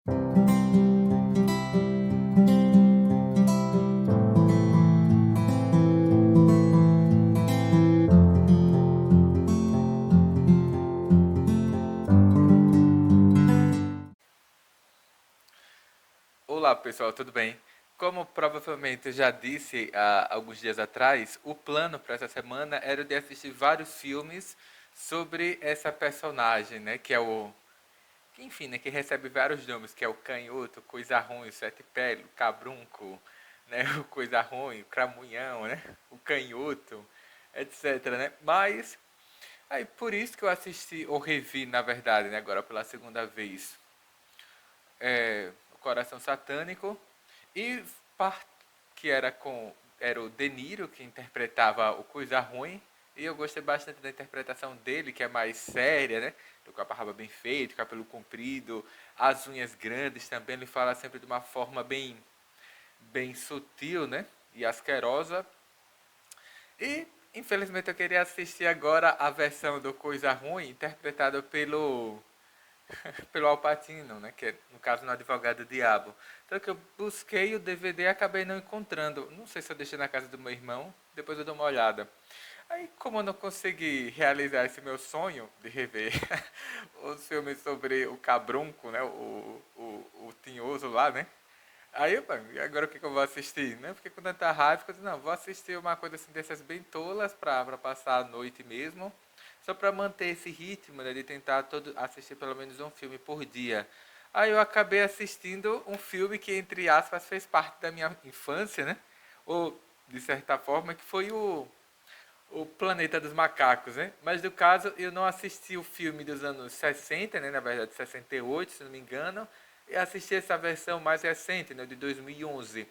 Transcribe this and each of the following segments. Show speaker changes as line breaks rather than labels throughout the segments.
Olá pessoal, tudo bem? Como provavelmente eu já disse há alguns dias atrás, o plano para essa semana era de assistir vários filmes sobre essa personagem, né? Que é o. Que, enfim, né? Que recebe vários nomes, que é o canhoto, coisa ruim, o sete pele, o cabrunco, né? O coisa ruim, o cramunhão, né? O canhoto, etc, né? Mas, aí por isso que eu assisti, ou revi, na verdade, né? Agora pela segunda vez, o Coração Satânico e parte que era o De Niro que interpretava o Coisa Ruim, e eu gostei bastante da interpretação dele, que é mais séria, né? Com a barba bem feita, cabelo comprido, as unhas grandes também, ele fala sempre de uma forma bem sutil, né? E asquerosa. E infelizmente eu queria assistir agora a versão do Coisa Ruim interpretada pelo Al Pacino, né? Que é, no caso, no Advogado do Diabo. Então que eu busquei o DVD e acabei não encontrando. Não sei se eu deixei na casa do meu irmão, depois eu dou uma olhada. Aí, como eu não consegui realizar esse meu sonho de rever os filmes sobre o Cabrunco, né? O Tinhoso lá, né? Aí, e agora o que, que eu vou assistir? Né? Fiquei com tanta raiva que eu disse, não, vou assistir uma coisa assim dessas bem tolas pra passar a noite mesmo. Só pra manter esse ritmo, né, de tentar assistir pelo menos um filme por dia. Aí eu acabei assistindo um filme que, entre aspas, fez parte da minha infância, né? Ou, de certa forma, que foi o Planeta dos Macacos, né? Mas no caso eu não assisti o filme dos anos 60, né? Na verdade 68, se não me engano, e assisti essa versão mais recente, né? De 2011,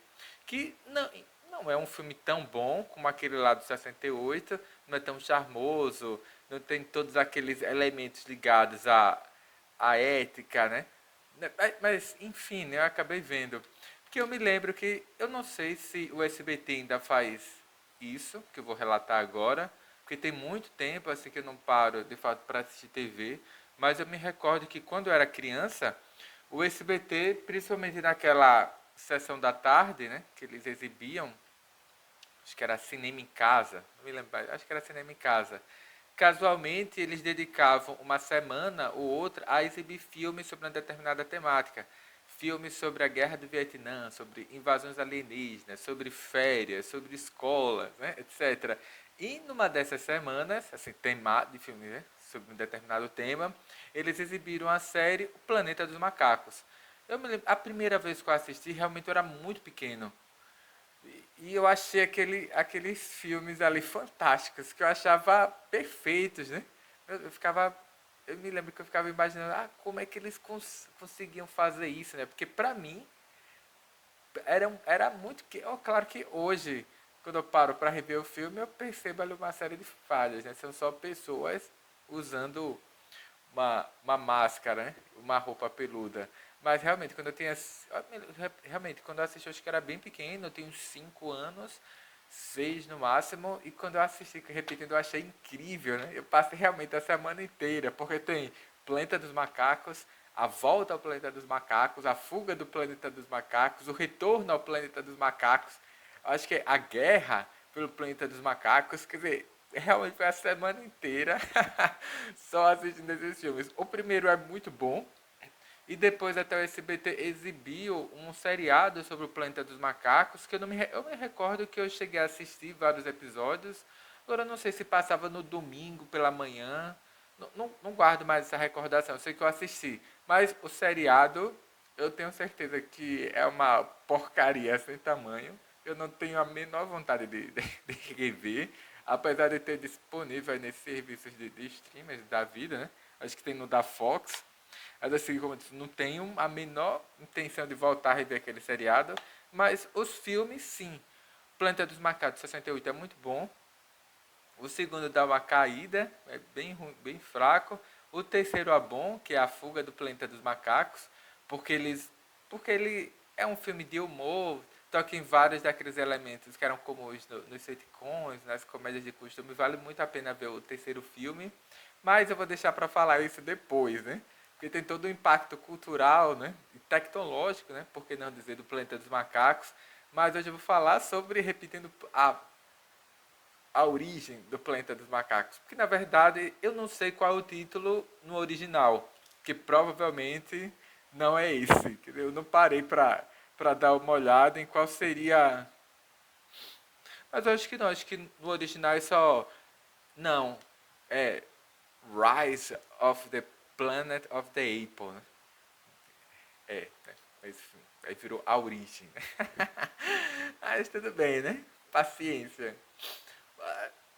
que não é um filme tão bom como aquele lá do 68, não é tão charmoso, não tem todos aqueles elementos ligados à ética, né? Mas enfim, né, eu acabei vendo. Porque eu me lembro que, eu não sei se o SBT ainda faz isso, que eu vou relatar agora, porque tem muito tempo assim que eu não paro de fato para assistir TV, mas eu me recordo que quando eu era criança, o SBT, principalmente naquela sessão da tarde, né, que eles exibiam, acho que era Cinema em Casa, não me lembro, acho que era Cinema em Casa. Casualmente, eles dedicavam uma semana ou outra a exibir filmes sobre uma determinada temática. Filmes sobre a guerra do Vietnã, sobre invasões alienígenas, sobre férias, sobre escolas, né, etc. E numa dessas semanas, assim, tema de filme, né, sobre um determinado tema, eles exibiram a série O Planeta dos Macacos. Eu me lembro, a primeira vez que eu assisti, realmente eu era muito pequeno. E eu achei aqueles filmes ali fantásticos, que eu achava perfeitos, né? Eu ficava. Eu me lembro que eu ficava imaginando, como é que eles conseguiam fazer isso, né? Porque pra mim era muito que. Oh, claro que hoje, quando eu paro para rever o filme, eu percebo ali uma série de falhas, né? São só pessoas usando uma máscara, né? Uma roupa peluda. Mas realmente, quando eu tinha. Realmente, quando eu assisti, eu acho que era bem pequeno, eu tinha uns 5 anos, 6 no máximo, e quando eu assisti, repetindo, eu achei incrível, né? Eu passei realmente a semana inteira, porque tem Planeta dos Macacos, a volta ao planeta dos macacos, a fuga do planeta dos macacos, o retorno ao planeta dos macacos, acho que é a guerra pelo planeta dos macacos, quer dizer, realmente foi a semana inteira só assistindo esses filmes. O primeiro é muito bom, e depois até o SBT exibiu um seriado sobre o planeta dos macacos, que eu me recordo que eu cheguei a assistir vários episódios, agora eu não sei se passava no domingo pela manhã, não guardo mais essa recordação, eu sei que eu assisti, mas o seriado eu tenho certeza que é uma porcaria sem tamanho, eu não tenho a menor vontade de rever, apesar de ter disponível aí nesses serviços de streamers da vida, né? Acho que tem no da Fox. Mas assim, como eu disse, não tenho a menor intenção de voltar a rever aquele seriado. Mas os filmes, sim. Planeta dos Macacos 68 é muito bom. O segundo dá uma caída, é bem fraco. O terceiro é bom, que é a fuga do planeta dos macacos, porque porque ele é um filme de humor, toca em vários daqueles elementos que eram comuns nos sitcoms, nas comédias de costume. Vale muito a pena ver o terceiro filme, mas eu vou deixar para falar isso depois, né? porque tem todo o impacto cultural, né, e tecnológico, né, por que não dizer, do Planeta dos Macacos. Mas hoje eu vou falar sobre, repetindo, a origem do Planeta dos Macacos. Porque, na verdade, eu não sei qual é o título no original, que provavelmente não é esse. Eu não parei para dar uma olhada em qual seria. Mas eu acho que não, acho que no original é só. Não, é Rise of the Planet of the Apple, né? Mas aí virou a origem. Mas tudo bem, né? Paciência.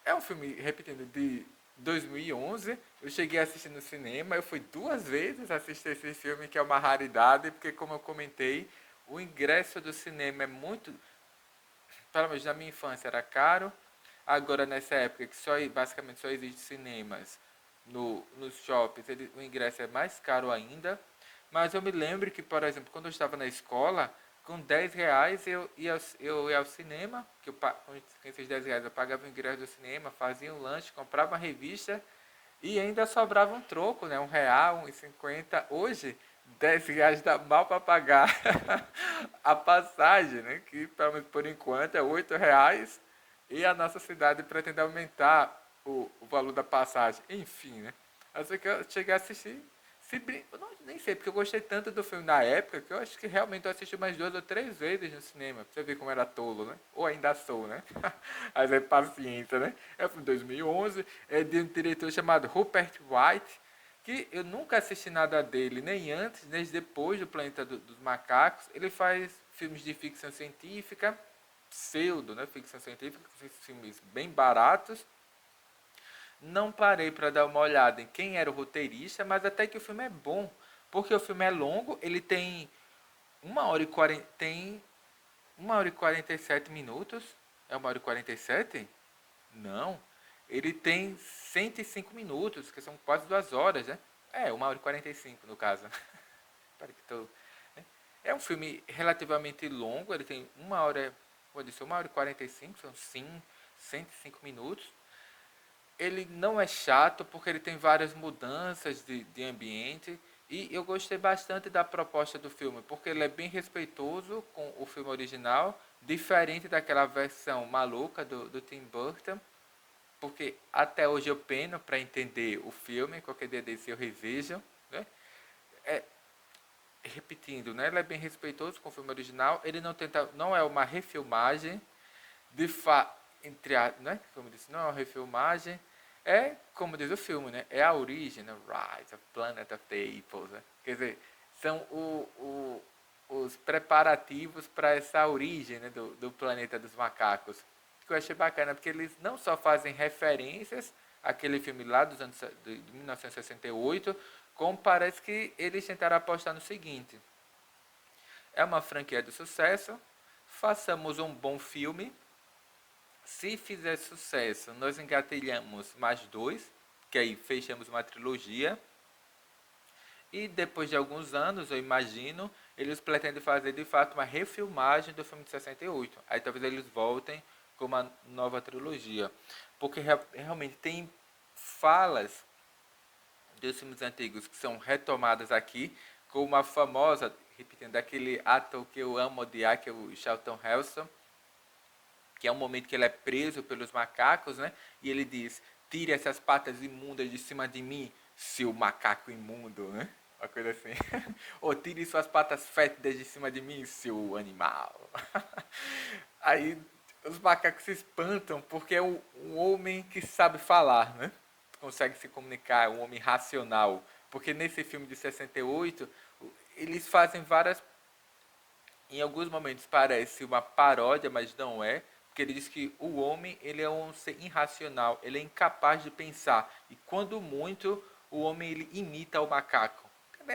É um filme, repetindo, de 2011. Eu cheguei a assistir no cinema. Eu fui 2 vezes assistir esse filme, que é uma raridade, porque, como eu comentei, o ingresso do cinema é muito. Pelo menos na minha infância era caro. Agora, nessa época que basicamente só existe cinemas nos shoppings, o ingresso é mais caro ainda. Mas eu me lembro que, por exemplo, quando eu estava na escola, com R$ 10 eu ia ao cinema, com esses R$ 10 eu pagava o ingresso do cinema, fazia um lanche, comprava uma revista e ainda sobrava um troco, né? R$ 1, 1,50. Hoje, R$ 10 dá mal para pagar a passagem, né? Que, pelo menos por enquanto, é R$ 8. E a nossa cidade pretende aumentar o valor da passagem. Enfim, né? Assim que eu cheguei a assistir. Eu nem sei, porque eu gostei tanto do filme na época que eu acho que realmente eu assisti mais 2 ou 3 vezes no cinema. Pra você ver como era tolo, né? Ou ainda sou, né? Mas é paciência, né? É um filme de 2011, é de um diretor chamado Rupert White, que eu nunca assisti nada dele, nem antes, nem depois do Planeta dos Macacos. Ele faz filmes de ficção científica, pseudo, né? Ficção científica, filmes bem baratos. Não parei para dar uma olhada em quem era o roteirista, mas até que o filme é bom, porque o filme é longo, ele tem 1 hora e 40, tem 1 hora e 47 minutos. É 1 hora e 47? Não. Ele tem 105 minutos, que são quase 2 horas, né? É, 1 hora e 45 no caso. Espera que tô, né? É um filme relativamente longo, ele tem 1 hora, vou dizer, 1 hora e 45, são 105 minutos. Ele não é chato porque ele tem várias mudanças de ambiente e eu gostei bastante da proposta do filme, porque ele é bem respeitoso com o filme original, diferente daquela versão maluca do Tim Burton, porque até hoje eu peno para entender o filme, qualquer dia desse eu revejo, né? É, repetindo, né? Ele é bem respeitoso com o filme original, ele não é uma refilmagem, de entre a, né? Como eu disse, não é uma refilmagem, é, como diz o filme, né? É a origem, né? Rise of Planet of the Apes, né? Quer dizer, são os preparativos para essa origem, né? do Planeta dos Macacos. Que eu achei bacana, porque eles não só fazem referências àquele filme lá de 1968, como parece que eles tentaram apostar no seguinte: é uma franquia de sucesso, façamos um bom filme. Se fizer sucesso, nós engatilhamos mais dois, que aí fechamos uma trilogia. E depois de alguns anos, eu imagino, eles pretendem fazer de fato uma refilmagem do filme de 68. Aí talvez eles voltem com uma nova trilogia. Porque realmente tem falas dos filmes antigos que são retomadas aqui, como a famosa, repetindo, daquele ator que eu amo odiar, que é o Charlton Heston, que é um momento que ele é preso pelos macacos, né? E ele diz: tire essas patas imundas de cima de mim, seu macaco imundo, né? Uma coisa assim. Ou tire suas patas fétidas de cima de mim, seu animal. Aí os macacos se espantam porque é um homem que sabe falar, né? Consegue se comunicar, um homem racional. Porque nesse filme de 68, eles fazem várias, em alguns momentos parece uma paródia, mas não é, porque ele diz que o homem ele é um ser irracional, ele é incapaz de pensar e quando muito o homem ele imita o macaco.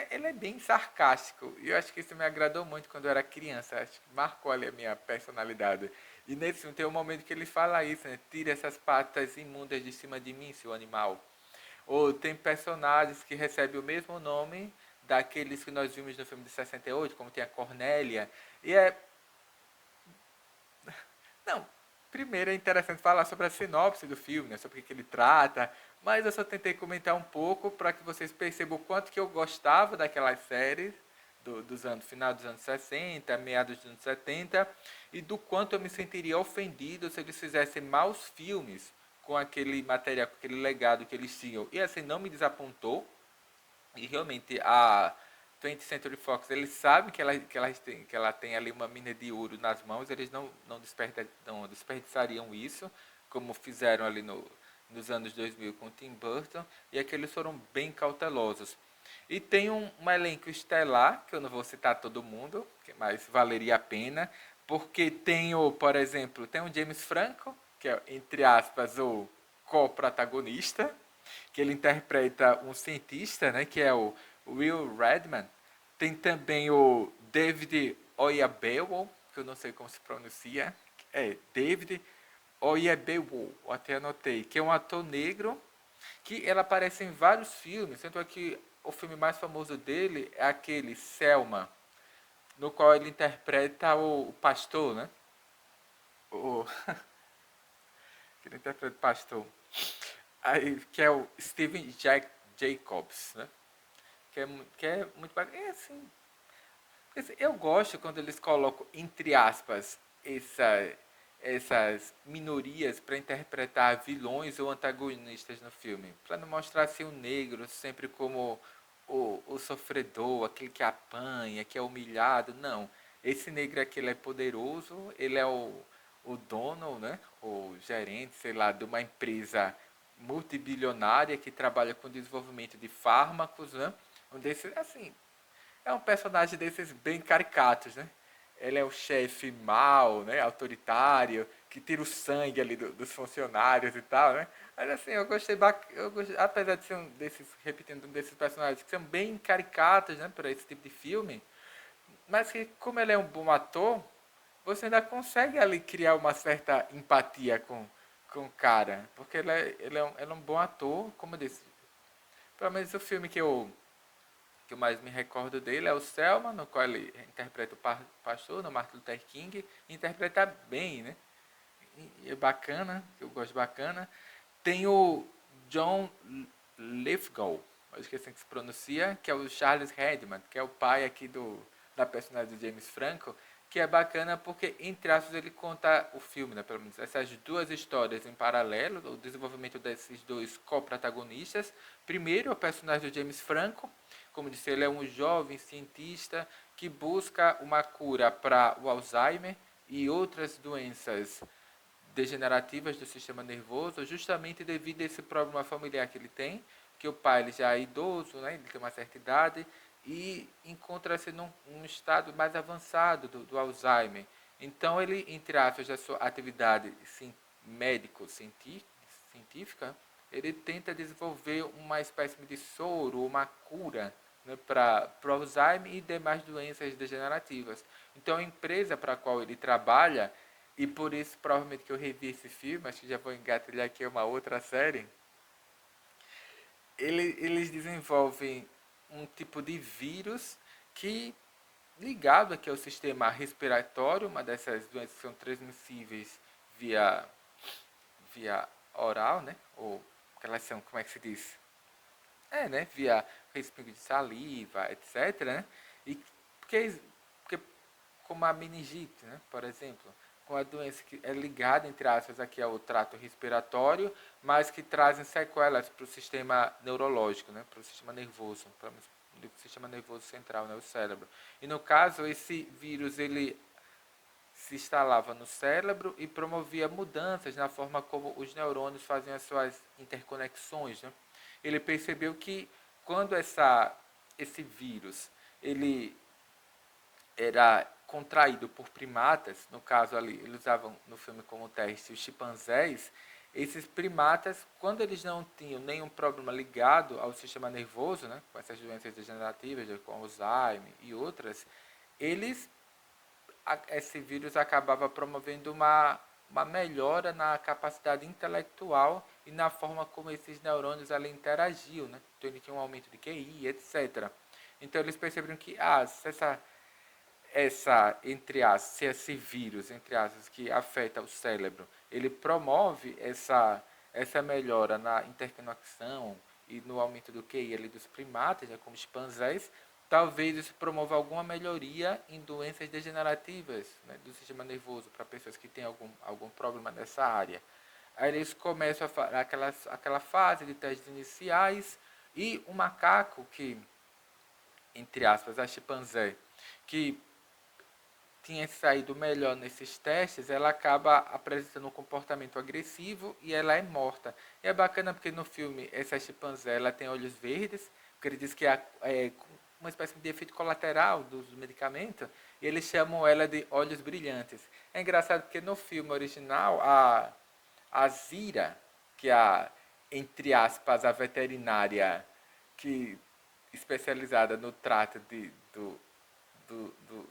Ele é bem sarcástico e eu acho que isso me agradou muito quando eu era criança, acho que marcou ali a minha personalidade. E nesse filme tem um momento que ele fala isso, né? Tira essas patas imundas de cima de mim, seu animal. Ou tem personagens que recebem o mesmo nome daqueles que nós vimos no filme de 68, como tem a Cornélia. E é. Não, primeiro é interessante falar sobre a sinopse do filme, né, sobre o que ele trata, mas eu só tentei comentar um pouco para que vocês percebam o quanto que eu gostava daquelas séries dos anos, final dos anos 60, meados dos anos 70, e do quanto eu me sentiria ofendido se eles fizessem maus filmes com aquele material, com aquele legado que eles tinham. E assim, não me desapontou, e realmente a 20th Century Fox, eles sabem que ela tem ali uma mina de ouro nas mãos, eles não desperdiçariam isso, como fizeram ali nos anos 2000 com Tim Burton, e aqui eles foram bem cautelosos. E tem um elenco estelar, que eu não vou citar todo mundo, mas valeria a pena, porque tem por exemplo, tem o James Franco, que é, entre aspas, o co-protagonista, que ele interpreta um cientista, né, que é o Will Redman. Tem também o David Oyelowo, que eu não sei como se pronuncia, David Oyelowo, até anotei, que é um ator negro que ele aparece em vários filmes, sendo que o filme mais famoso dele é aquele Selma, no qual ele interpreta o pastor, né? O, que ele interpreta o pastor. Aí, que é o Steven Jacobs, né? Que é muito bacana. É assim, eu gosto quando eles colocam, entre aspas, essas minorias para interpretar vilões ou antagonistas no filme. Para não mostrar assim, o negro sempre como o sofredor, aquele que apanha, que é humilhado. Não. Esse negro aqui ele é poderoso, ele é o dono, né? O gerente, sei lá, de uma empresa multibilionária que trabalha com desenvolvimento de fármacos, né? Onde esse, assim, é um personagem desses bem caricatos, né? Ele é o chefe mau, né? Autoritário, que tira o sangue ali dos funcionários e tal, né? Mas assim, apesar de ser repetindo, um desses personagens que são bem caricatos, né? Para esse tipo de filme, mas que como ele é um bom ator, você ainda consegue ali criar uma certa empatia com o cara, porque ele é um bom ator, como eu disse. Pelo menos o filme que eu mais me recordo dele é o Selma, no qual ele interpreta o pastor, no Martin Luther King, e interpreta bem, né? E é bacana, eu gosto bacana. Tem o John Lithgow, acho que é assim que se pronuncia, que é o Charles Redman, que é o pai aqui da personagem do James Franco, que é bacana porque, entre aspas, ele conta o filme, né, pelo menos, essas duas histórias em paralelo, o desenvolvimento desses dois co-protagonistas. Primeiro, o personagem do James Franco, como disse, ele é um jovem cientista que busca uma cura para o Alzheimer e outras doenças degenerativas do sistema nervoso, justamente devido a esse problema familiar que ele tem, que o pai ele já é idoso, né, ele tem uma certa idade, e encontra-se num estado mais avançado do Alzheimer. Então ele, entre aspas, a sua atividade médico-científica, ele tenta desenvolver uma espécie de soro, uma cura, né, para o Alzheimer e demais doenças degenerativas. Então a empresa para a qual ele trabalha, e por isso provavelmente que eu revi esse filme, acho que já vou engatilhar aqui uma outra série, eles desenvolvem um tipo de vírus que, ligado aqui ao sistema respiratório, uma dessas doenças que são transmissíveis via oral, né? Ou elas são, como é que se diz? Né? Via respingo de saliva, etc. Né? E porque como a meningite, né? Por exemplo, com a doença que é ligada, entre aspas, aqui ao trato respiratório, mas que trazem sequelas para o sistema neurológico, né? Para o sistema nervoso, para o sistema nervoso central, né? O cérebro. E no caso, esse vírus, ele se instalava no cérebro e promovia mudanças na forma como os neurônios faziam as suas interconexões, né? Ele percebeu que quando esse vírus ele era contraído por primatas, no caso ali, eles usavam no filme como teste os chimpanzés, esses primatas, quando eles não tinham nenhum problema ligado ao sistema nervoso, né, com essas doenças degenerativas, com Alzheimer e outras, eles, esse vírus acabava promovendo uma melhora na capacidade intelectual e na forma como esses neurônios ali interagiam, né? Então ele tinha um aumento de QI, etc. Então eles perceberam que se entre aspas, se esse vírus, entre aspas, que afeta o cérebro, ele promove essa melhora na interconexão e no aumento do QI ali dos primatas, né, como chimpanzés, talvez isso promova alguma melhoria em doenças degenerativas, né, do sistema nervoso para pessoas que têm algum problema nessa área. Aí eles começam aquela fase de testes iniciais e o macaco que, entre aspas, a chimpanzé, que tinha saído melhor nesses testes, ela acaba apresentando um comportamento agressivo e ela é morta. E é bacana porque no filme essa chimpanzé ela tem olhos verdes, porque ele diz que é uma espécie de efeito colateral dos medicamentos, e eles chamam ela de olhos brilhantes. É engraçado porque no filme original a Zira, que é entre aspas, a veterinária que especializada no trato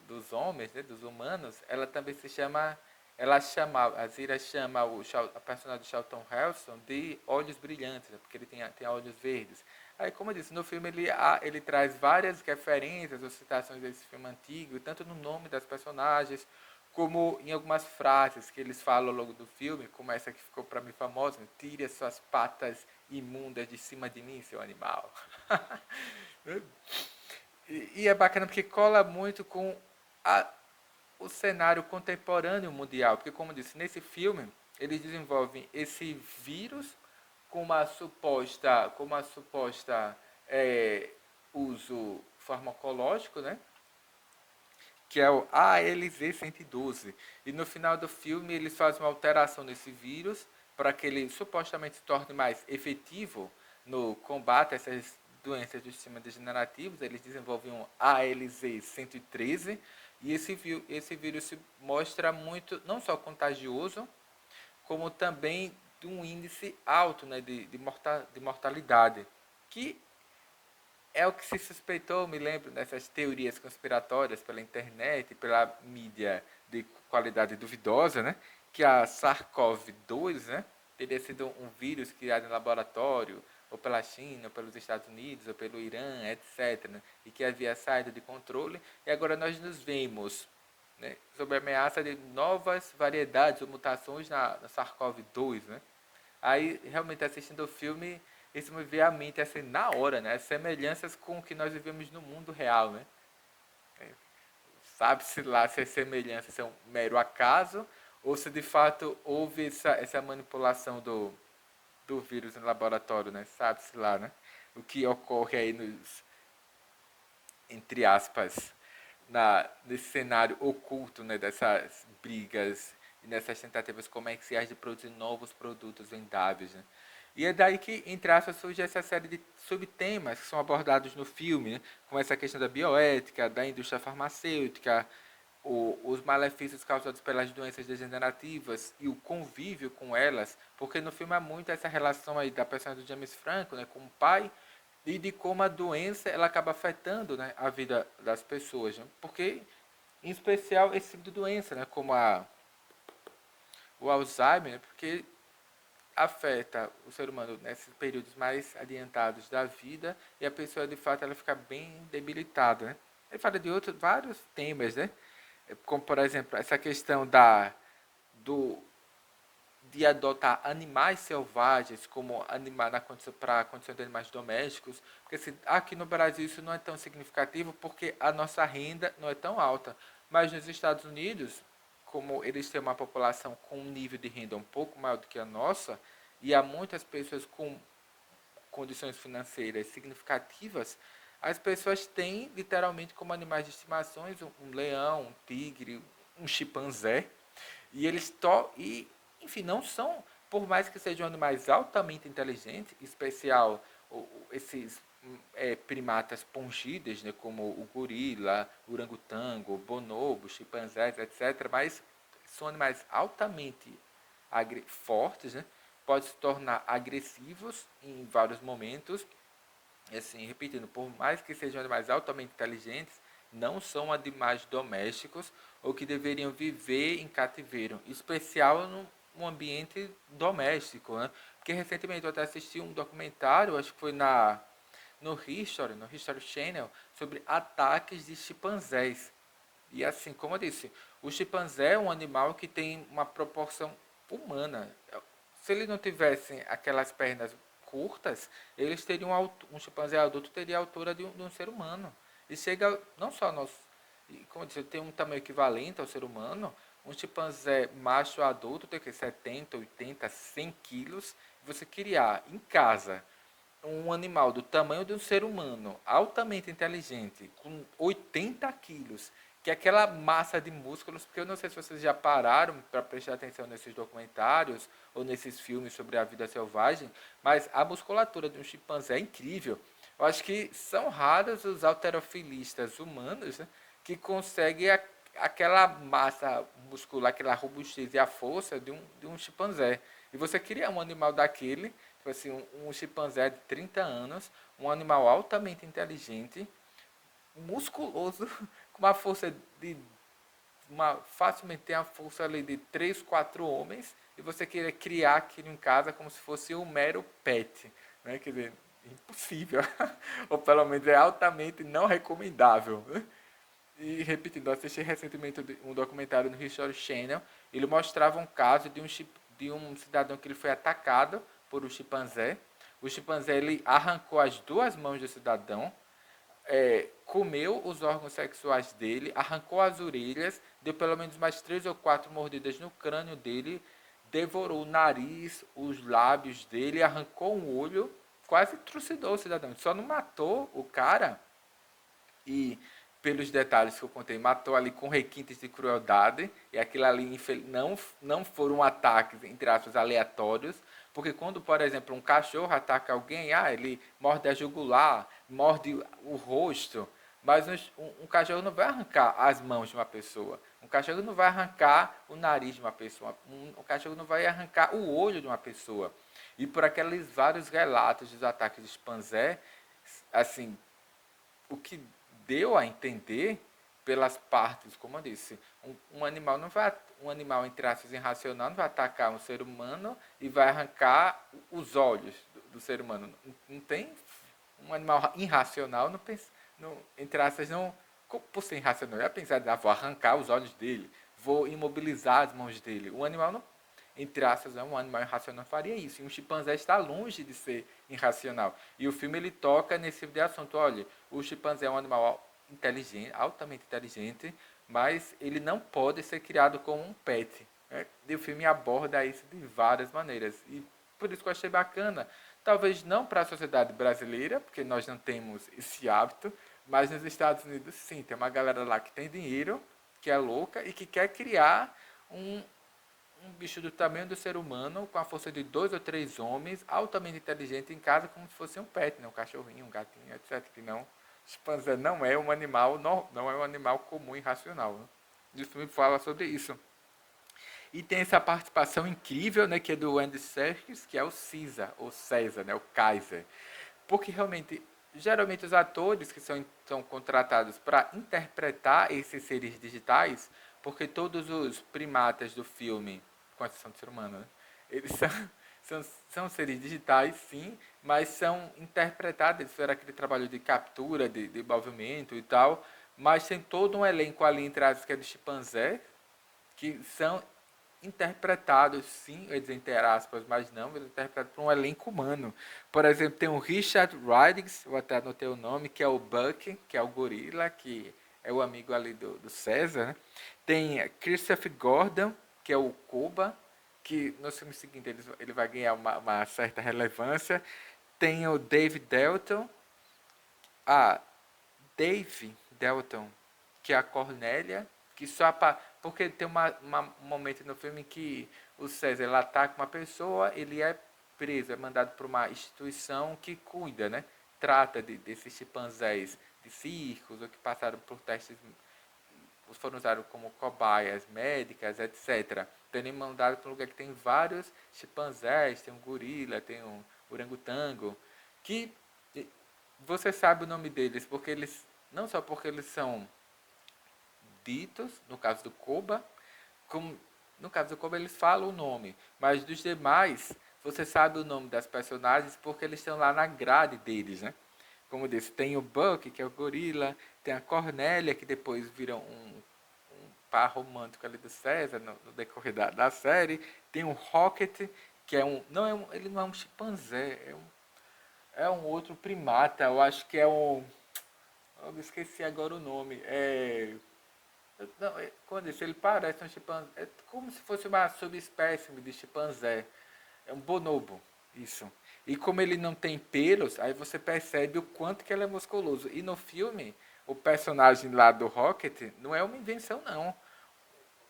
dos homens, né, dos humanos, ela também se chama, a Zira chama a personagem de Charlton Heston de olhos brilhantes, né, porque ele tem olhos verdes. Aí, como eu disse, no filme ele traz várias referências ou citações desse filme antigo, tanto no nome das personagens, como em algumas frases que eles falam ao longo do filme, como essa que ficou para mim famosa, né, tire as suas patas imundas de cima de mim, seu animal. E é bacana porque cola muito com a, o cenário contemporâneo mundial. Porque, como eu disse, nesse filme, eles desenvolvem esse vírus com uma suposta uso farmacológico, né? Que é o ALZ-112. E no final do filme, eles fazem uma alteração nesse vírus para que ele supostamente se torne mais efetivo no combate a essas doenças do sistema degenerativos. Eles desenvolvem um ALZ-113 e esse vírus se mostra muito, não só contagioso, como também de um índice alto, né, de mortalidade, que é o que se suspeitou, me lembro, dessas teorias conspiratórias pela internet, pela mídia de qualidade duvidosa, né? Que a SARS-CoV-2, né? Teria sido um vírus criado em laboratório, ou pela China, ou pelos Estados Unidos, ou pelo Irã, etc., né? E que havia saído de controle. E agora nós nos vemos, né, sob a ameaça de novas variedades ou mutações na SARS-CoV-2, né? Aí, realmente, assistindo o filme, isso me veio à mente, assim, na hora, né? As semelhanças com o que nós vivemos no mundo real, né? Sabe-se lá se as semelhanças são mero acaso ou se de fato houve essa manipulação do vírus no laboratório, né? Sabe-se lá, né? O que ocorre aí entre aspas, nesse cenário oculto, né? Dessas brigas e nessas tentativas comerciais de produzir novos produtos vendáveis, né? E é daí que, entre aspas, surge essa série de subtemas que são abordados no filme, né? Como essa questão da bioética, da indústria farmacêutica, os malefícios causados pelas doenças degenerativas e o convívio com elas, porque no filme há muito essa relação aí da personagem do James Franco, né, com o pai, e de como a doença ela acaba afetando, né, a vida das pessoas, né? Porque, em especial, esse tipo de doença, né, como o Alzheimer, né, porque afeta o ser humano nesses períodos mais adiantados da vida e a pessoa de fato ela fica bem debilitada, né? Ele fala de outros vários temas, né? Como por exemplo essa questão do de adotar animais selvagens como animais para a condição de animais domésticos, porque assim, aqui no Brasil isso não é tão significativo porque a nossa renda não é tão alta, mas nos Estados Unidos, como eles têm uma população com um nível de renda um pouco maior do que a nossa, e há muitas pessoas com condições financeiras significativas, as pessoas têm literalmente como animais de estimações um leão, um tigre, um chimpanzé, e enfim, não são, por mais que sejam animais altamente inteligentes, em especial esses primatas pongídeos, né, como o gorila, o orangotango, bonobo, chimpanzés, etc., mas são animais altamente fortes, né, podem se tornar agressivos em vários momentos. E assim, repetindo, por mais que sejam animais altamente inteligentes, não são animais domésticos ou que deveriam viver em cativeiro, em especial num ambiente doméstico, né? Porque recentemente eu até assisti um documentário, acho que foi no History Channel, sobre ataques de chimpanzés. E assim, como eu disse, o chimpanzé é um animal que tem uma proporção humana. Se ele não tivesse aquelas pernas curtas, eles teriam um chimpanzé adulto teria a altura de um ser humano. E chega não só nós, como eu disse, tem um tamanho equivalente ao ser humano. Um chimpanzé macho adulto tem que 70, 80, 100 quilos. Você criar em casa um animal do tamanho de um ser humano, altamente inteligente, com 80 quilos, que é aquela massa de músculos, porque eu não sei se vocês já pararam para prestar atenção nesses documentários ou nesses filmes sobre a vida selvagem, mas a musculatura de um chimpanzé é incrível. Eu acho que são raros os halterofilistas humanos, né, que conseguem aquela massa muscular, aquela robustez e a força de um chimpanzé. E você cria um animal daquele, tipo assim, um chimpanzé de 30 anos, um animal altamente inteligente, musculoso, com uma força de facilmente tem a força ali de 3, 4 homens, e você querer criar aquilo em casa como se fosse um mero pet, né? Quer dizer, impossível, ou pelo menos é altamente não recomendável. E repetindo, eu assisti recentemente um documentário no History Channel. Ele mostrava um caso de um cidadão que ele foi atacado por um chimpanzé. O chimpanzé ele arrancou as duas mãos do cidadão, comeu os órgãos sexuais dele, arrancou as orelhas, deu pelo menos mais 3 ou 4 mordidas no crânio dele, devorou o nariz, os lábios dele, arrancou um olho, quase trucidou o cidadão. Só não matou o cara e, pelos detalhes que eu contei, matou ali com requintes de crueldade, e aquilo ali não foram ataques, entre aspas, aleatórios, porque quando, por exemplo, um cachorro ataca alguém, ele morde a jugular, morde o rosto, mas um cachorro não vai arrancar as mãos de uma pessoa, um cachorro não vai arrancar o nariz de uma pessoa, um cachorro não vai arrancar o olho de uma pessoa. E por aqueles vários relatos dos ataques de chimpanzé, assim, o que deu a entender pelas partes, como eu disse, um animal não vai, um animal em traços irracional não vai atacar um ser humano e vai arrancar os olhos do ser humano. Não tem um animal irracional, não pensa, não, em traços não, por ser irracional, ia pensar, vou arrancar os olhos dele, vou imobilizar as mãos dele. O animal não, entre aspas, um animal irracional faria isso. E um chimpanzé está longe de ser irracional. E o filme ele toca nesse tipo de assunto. Olha, o chimpanzé é um animal inteligente, altamente inteligente, mas ele não pode ser criado como um pet. Né? E o filme aborda isso de várias maneiras. E por isso que eu achei bacana. Talvez não para a sociedade brasileira, porque nós não temos esse hábito, mas nos Estados Unidos sim. Tem uma galera lá que tem dinheiro, que é louca e que quer criar um bicho do tamanho do ser humano, com a força de 2 ou 3 homens, altamente inteligente em casa, como se fosse um pet, né? Um cachorrinho, um gatinho, etc. Que não, chimpanzé não é um animal, não é um animal comum e racional. Né? E o filme fala sobre isso. E tem essa participação incrível, né, que é do Andy Serkis, que é o Caesar, ou César, né, o Kaiser. Porque realmente, geralmente os atores que são contratados para interpretar esses seres digitais, porque todos os primatas do filme, com exceção do ser humano, né, eles são seres digitais, sim, mas são interpretados, eles fizeram aquele trabalho de captura, de movimento e tal, mas tem todo um elenco ali em trás que é de chimpanzé, que são interpretados, sim, eu ia dizer entre aspas, mas não, eles interpretados por um elenco humano. Por exemplo, tem o Richard Ridings, eu até anotei o nome, que é o Buck, que é o gorila, que é o amigo ali do César. Né? Tem Christopher Gordon, que é o Koba, que no filme seguinte ele vai ganhar uma certa relevância. Tem o Dave Delton, Dave Delton, que é a Cornélia, que só porque tem um momento no filme que o César ele ataca uma pessoa, ele é preso, é mandado para uma instituição que cuida, né? Trata desses chimpanzés de circos ou que passaram por testes, foram usados como cobaias médicas, etc. Então ele é mandado para um lugar que tem vários chimpanzés, tem um gorila, tem um orangotango, que você sabe o nome deles porque eles não só porque eles são ditos, no caso do Koba, como no caso do Koba eles falam o nome, mas dos demais você sabe o nome das personagens porque eles estão lá na grade deles, né? Como eu disse, tem o Buck, que é o gorila, tem a Cornélia, que depois vira par romântico ali do César no decorrer da série. Tem o Rocket, que é um, não é um, ele não é um chimpanzé, é um outro primata, eu acho que é um, eu esqueci agora o nome, não, quando isso, ele parece um chimpanzé, é como se fosse uma subespécie de chimpanzé, é um bonobo, isso. E como ele não tem pelos, aí você percebe o quanto que ele é musculoso. E no filme, o personagem lá do Rocket não é uma invenção, não.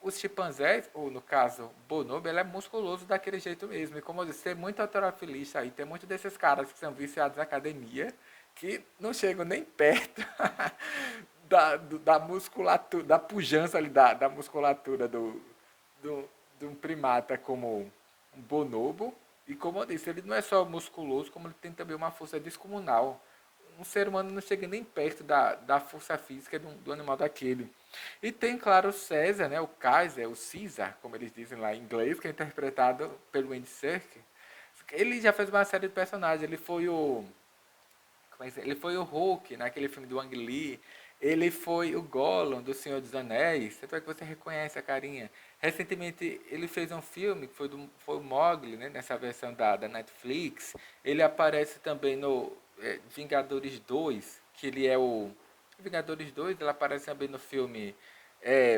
Os chimpanzés, ou no caso, bonobo, ele é musculoso daquele jeito mesmo. E como eu disse, tem muito autorafilista aí, tem muitos desses caras que são viciados em academia, que não chegam nem perto da musculatura, da pujança ali, da musculatura de um primata como um bonobo. E como eu disse, ele não é só musculoso, como ele tem também uma força descomunal. Um ser humano não chega nem perto da força física do animal daquele. E tem, claro, o César, né, o Kaiser, o Caesar, como eles dizem lá em inglês, que é interpretado pelo Andy Serkis. Ele já fez uma série de personagens. Ele foi o ele foi o Hulk naquele filme do Ang Lee. Ele foi o Gollum do Senhor dos Anéis. Tanto é que você reconhece a carinha. Recentemente ele fez um filme que foi o Mowgli, né, nessa versão da Netflix. Ele aparece também no Vingadores 2, que ele é o Vingadores 2, ele aparece também no filme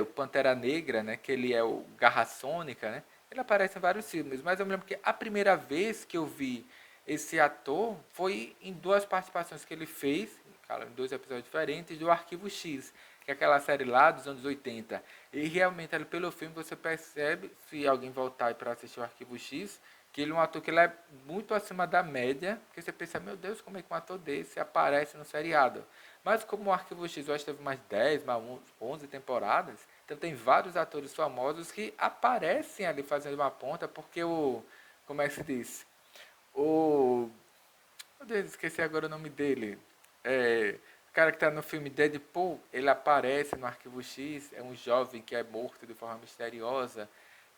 o Pantera Negra, né, que ele é o Garra Sônica, né? Ele aparece em vários filmes, mas eu me lembro que a primeira vez que eu vi esse ator foi em duas participações que ele fez, cara, em dois episódios diferentes, do Arquivo X, que é aquela série lá dos anos 80. E realmente, ali, pelo filme, você percebe, se alguém voltar para assistir o Arquivo X, que ele é um ator que ele é muito acima da média, porque você pensa, meu Deus, como é que um ator desse aparece no seriado? Mas como o Arquivo X hoje teve mais 10, mais 11 temporadas, então tem vários atores famosos que aparecem ali fazendo uma ponta, porque como é que se diz? O. Meu Deus, esqueci agora o nome dele. O cara que está no filme Deadpool, ele aparece no Arquivo X, é um jovem que é morto de forma misteriosa.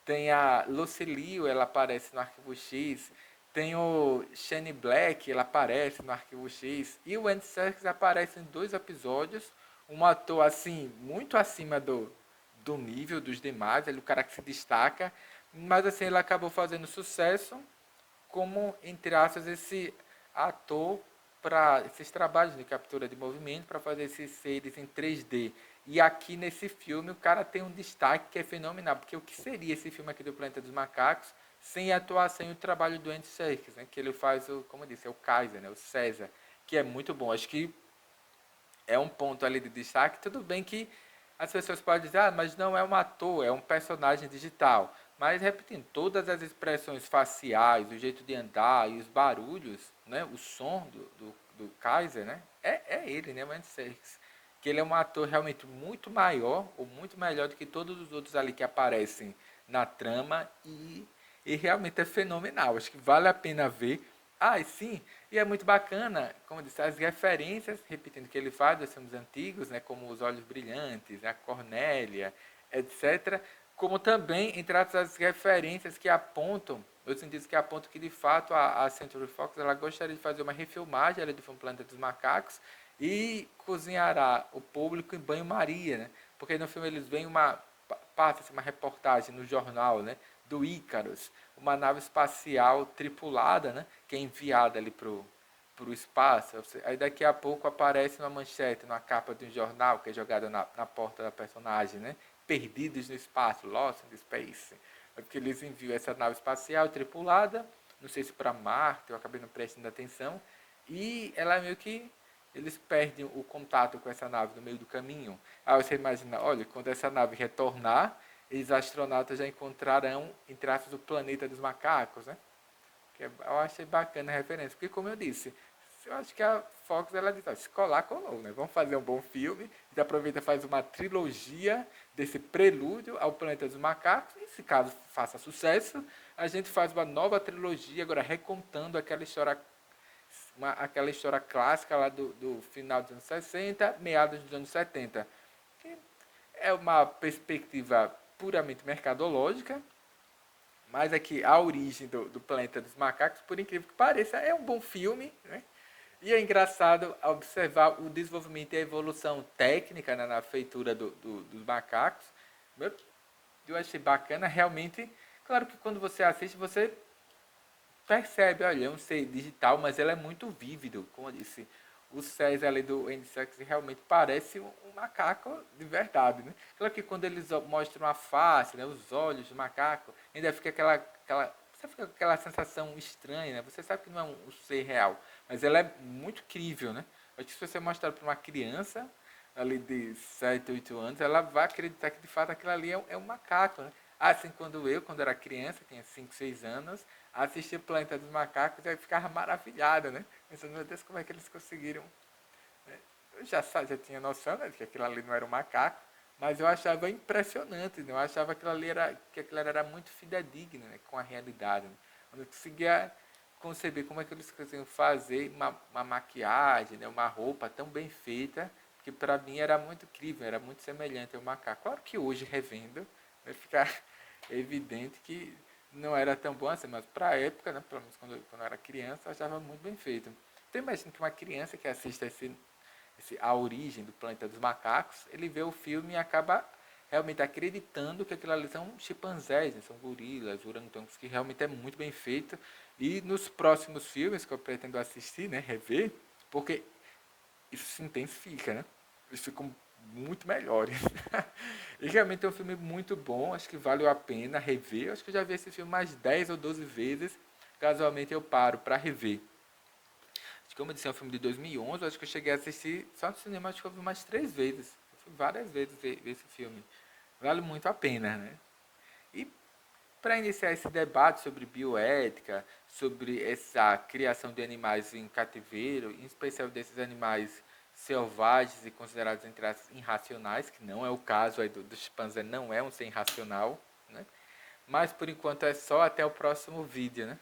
Tem a Lucy Liu, ela aparece no Arquivo X. Tem o Shane Black, ele aparece no Arquivo X. E o Andy Serkis aparece em dois episódios. Um ator, assim, muito acima do nível dos demais. Ele é o cara que se destaca. Mas, assim, ele acabou fazendo sucesso como, entre aspas, esse ator para esses trabalhos de captura de movimento, para fazer esses seres em 3D. E aqui nesse filme o cara tem um destaque que é fenomenal, porque o que seria esse filme aqui do Planeta dos Macacos sem a atuação e o trabalho do Andy Serkis, né? Que ele faz, como eu disse, é o Kaiser, né? O César, que é muito bom. Acho que é um ponto ali de destaque. Tudo bem que as pessoas podem dizer, mas não é um ator, é um personagem digital. Mas, repetindo, todas as expressões faciais, o jeito de andar e os barulhos, né, o som do Kaiser, né, é ele, né, o Andy Serkis. Que ele é um ator realmente muito maior, ou muito melhor do que todos os outros ali que aparecem na trama e realmente é fenomenal. Acho que vale a pena ver. Ah, e sim, e é muito bacana, como eu disse, as referências, repetindo que ele faz dos filmes antigos, né, como Os Olhos Brilhantes, A Cornélia, etc., como também, entre as referências que apontam, eu sentido que apontam que, de fato, a Century Fox ela gostaria de fazer uma refilmagem do filme Planeta dos Macacos e cozinhará o público em banho-maria, né? Porque no filme eles veem passa-se uma reportagem no jornal, né, do Ícaros, uma nave espacial tripulada, né, que é enviada ali para o espaço. Aí daqui a pouco aparece uma manchete, numa capa de um jornal, que é jogada na porta da personagem, né, perdidos no espaço, lost in space. É porque eles enviam essa nave espacial tripulada, não sei se para Marte, eu acabei não prestando atenção, e ela meio que eles perdem o contato com essa nave no meio do caminho. Aí você imagina, olha, quando essa nave retornar, os astronautas já encontrarão, entre aspas, o planeta dos macacos, né? Eu achei bacana a referência, porque como eu disse, eu acho que a Fox, ela diz, se colar, colou, né? Vamos fazer um bom filme, a gente aproveita e faz uma trilogia desse prelúdio ao Planeta dos Macacos, e se caso faça sucesso, a gente faz uma nova trilogia, agora recontando aquela história clássica lá do final dos anos 60, meados dos anos 70. Que é uma perspectiva puramente mercadológica, mas aqui a origem do Planeta dos Macacos, por incrível que pareça, é um bom filme, né? E é engraçado observar o desenvolvimento e a evolução técnica, né, na feitura dos macacos. Eu achei bacana, realmente. Claro que quando você assiste, você percebe, olha, é um ser digital, mas ele é muito vívido, como eu disse. O César ali do Andy Serkis realmente parece um macaco de verdade, né? Claro que quando eles mostram a face, né, os olhos do macaco, ainda fica você fica com aquela sensação estranha, né? Você sabe que não é um ser real, mas ela é muito crível, né? Acho que se você mostrar para uma criança ali de 7 8 anos, ela vai acreditar que de fato aquilo ali é um macaco, né? Assim, quando era criança, tinha 5 6 anos, assistia Planeta dos Macacos e ficava maravilhada, né? Pensando, meu Deus, como é que eles conseguiram? Né? Eu já tinha noção, né, de que aquilo ali não era um macaco, mas eu achava impressionante, né? Eu achava que aquilo era muito fidedigno, né, com a realidade. Né? Eu não conseguia conceber como é que eles conseguiam fazer uma maquiagem, né, uma roupa tão bem feita, que para mim era muito incrível, era muito semelhante ao macaco. Claro que hoje, revendo, vai ficar evidente que não era tão bom assim, mas para a época, né, pelo menos quando eu era criança, eu achava muito bem feito. Então imagina que uma criança que assista a origem do planeta dos macacos, ele vê o filme e acaba realmente acreditando que aquilo ali são chimpanzés, né, são gorilas, orangotangos, que realmente é muito bem feito. E nos próximos filmes que eu pretendo assistir, né, rever, porque isso se intensifica, né? Eles ficam muito melhores. E realmente é um filme muito bom, acho que vale a pena rever. Eu acho que eu já vi esse filme mais 10 ou 12 vezes. Casualmente eu paro para rever. Acho que, como eu disse, é um filme de 2011, acho que eu cheguei a assistir só no cinema, acho que eu vi umas 3 vezes. Eu fui várias vezes ver esse filme. Vale muito a pena, né? E para iniciar esse debate sobre bioética, sobre essa criação de animais em cativeiro, em especial desses animais selvagens e considerados entre aspas irracionais, que não é o caso aí do chimpanzé, não é um ser irracional, né? Mas por enquanto é só até o próximo vídeo, né?